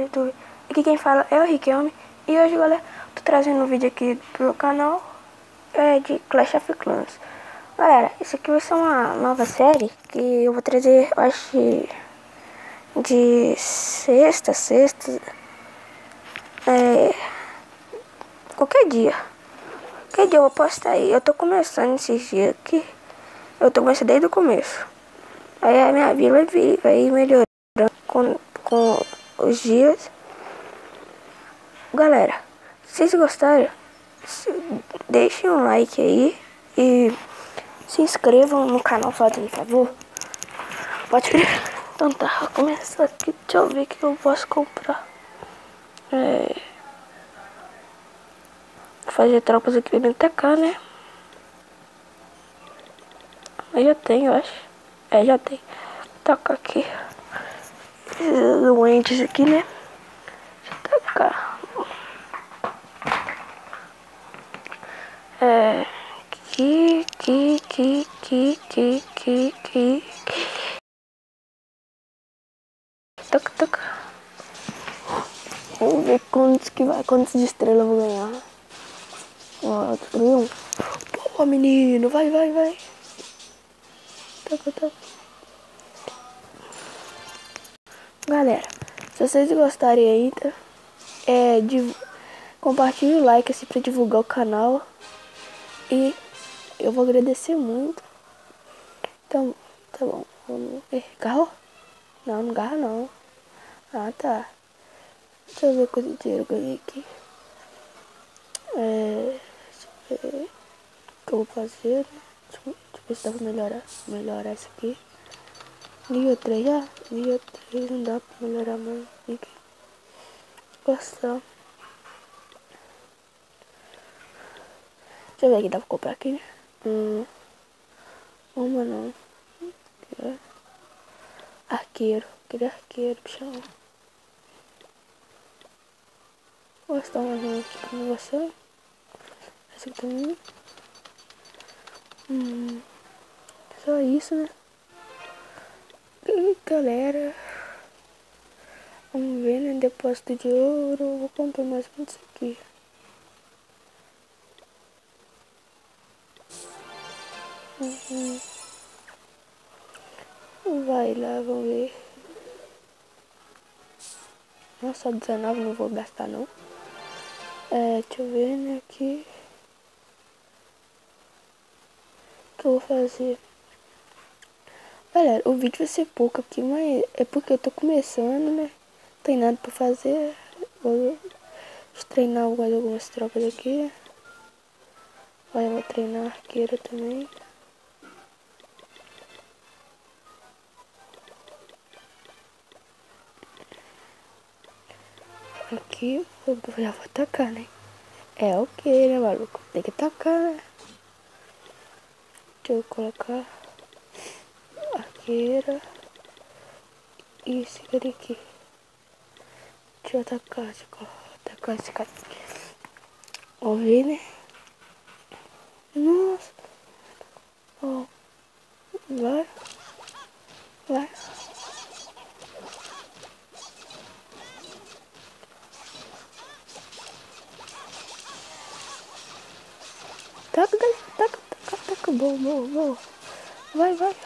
YouTube. Aqui quem fala é o Riquelme. E hoje, galera, tô trazendo um vídeo aqui pro canal de Clash of Clans. Galera, isso aqui vai ser uma nova série que eu vou trazer, eu acho que de sexta, qualquer dia. Qualquer dia eu vou postar aí. Eu tô começando esses dias aqui. Eu tô começando desde o começo. Aí a minha vida vai melhorando com os dias. Galera, se vocês gostaram, deixem um like aí e se inscrevam no canal, fazendo favor. Pode crer. Então tá, vou começar aqui. Deixa eu ver o que eu posso comprar. Fazer tropas aqui pra atacar, né? Eu já tenho, eu acho. Já tem. Tacar aqui. Doentes aqui, né? Deixa eu tacar. Taca. Vamos ver quantos de estrela eu vou ganhar. Ó, destruí um. Pô, menino, vai. Taca. Galera, se vocês gostarem ainda, compartilhe o like assim pra divulgar o canal. E eu vou agradecer muito. Então, tá bom. Vamos ver. Garrou? Não garra não. Ah, tá. Deixa eu ver quanto dinheiro eu ganhei aqui. Deixa eu ver o que eu vou fazer, né? Deixa eu ver se dá pra melhorar isso aqui. Nível 3 já? Nível 3 não dá pra melhorar mais. Aqui. Gostar. Deixa eu ver o que dá pra comprar aqui, né? Uma não. Arqueiro. Queria arqueiro, bichão. Vou gastar mais um aqui com você. Esse aqui também. Só isso, né? E, galera, vamos ver, né? Depósito de ouro. Vou comprar mais um disso aqui. Vai lá, vamos ver. Nossa, só 19 não vou gastar não. Deixa eu ver, né, aqui. O que eu vou fazer? Galera, o vídeo vai ser pouco aqui, mas é porque eu tô começando, né? Não tem nada pra fazer. Vou treinar algumas tropas aqui. Eu vou treinar arqueira também. Aqui eu já vou atacar, né? Ok, né, maluco? Tem que atacar, né? Deixa eu colocar arqueira e esse cara aqui. Deixa eu atacar esse cara. Vamos ver, né? Nossa. Ó. Vai. Taca, galera. Taca. Boa. Vai.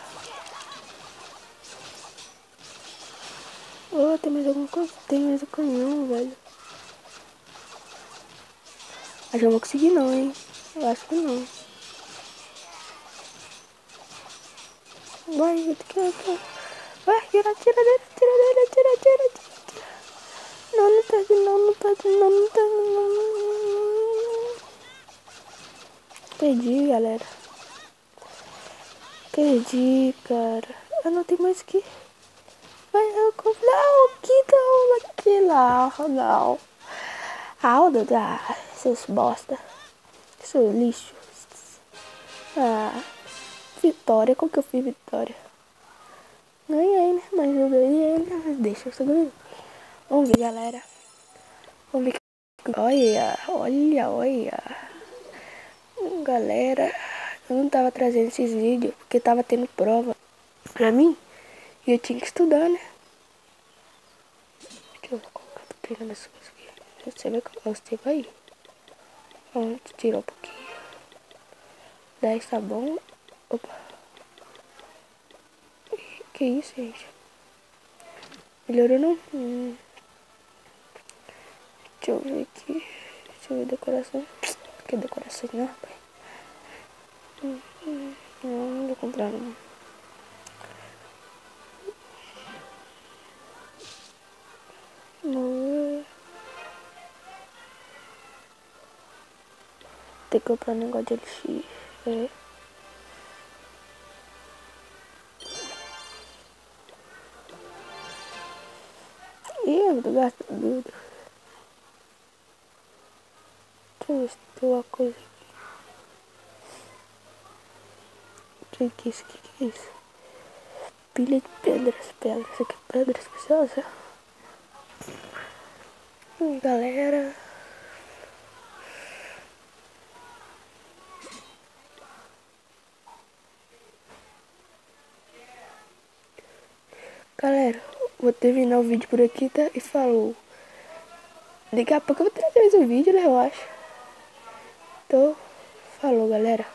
Oh, tem mais alguma coisa? Tem mais um canhão, velho. Acho que eu não vou conseguir não, hein? Eu acho que não. Vai, vai, atira dele. Não perde não. Perdi, galera. Perdi, cara. Eu não tenho mais que... Vai, eu compro... Não, que não, aqui não. Aldo, seus bosta. Seu lixo. Vitória, como que eu fiz vitória? Ganhei, né? Mas eu ganhei, né? Deixa eu sobreviver. Vamos ver, galera. Vamos ver. Olha. Galera, eu não tava trazendo esses vídeos porque tava tendo prova pra mim e eu tinha que estudar, né? Deixa eu colocar pegando as coisas aqui. Você vai colocar os tempo aí. Vamos tirar um pouquinho. 10 tá bom. Opa. Que isso, gente? Melhorou não? Deixa eu ver aqui. Deixa eu ver decoração. Que decoração não, rapaz? Não vou comprar não. Tem que comprar um negócio de LX. É. Ih, eu tô gastando. Deixa eu ver se tem uma coisa aqui. Que é isso? Que é isso? Pilha de pedras. Pedras aqui, pedras preciosas. Galera. Galera, vou terminar o vídeo por aqui, tá? E falou. Daqui a pouco eu vou trazer mais um vídeo, né? Eu acho. Então, falou, galera.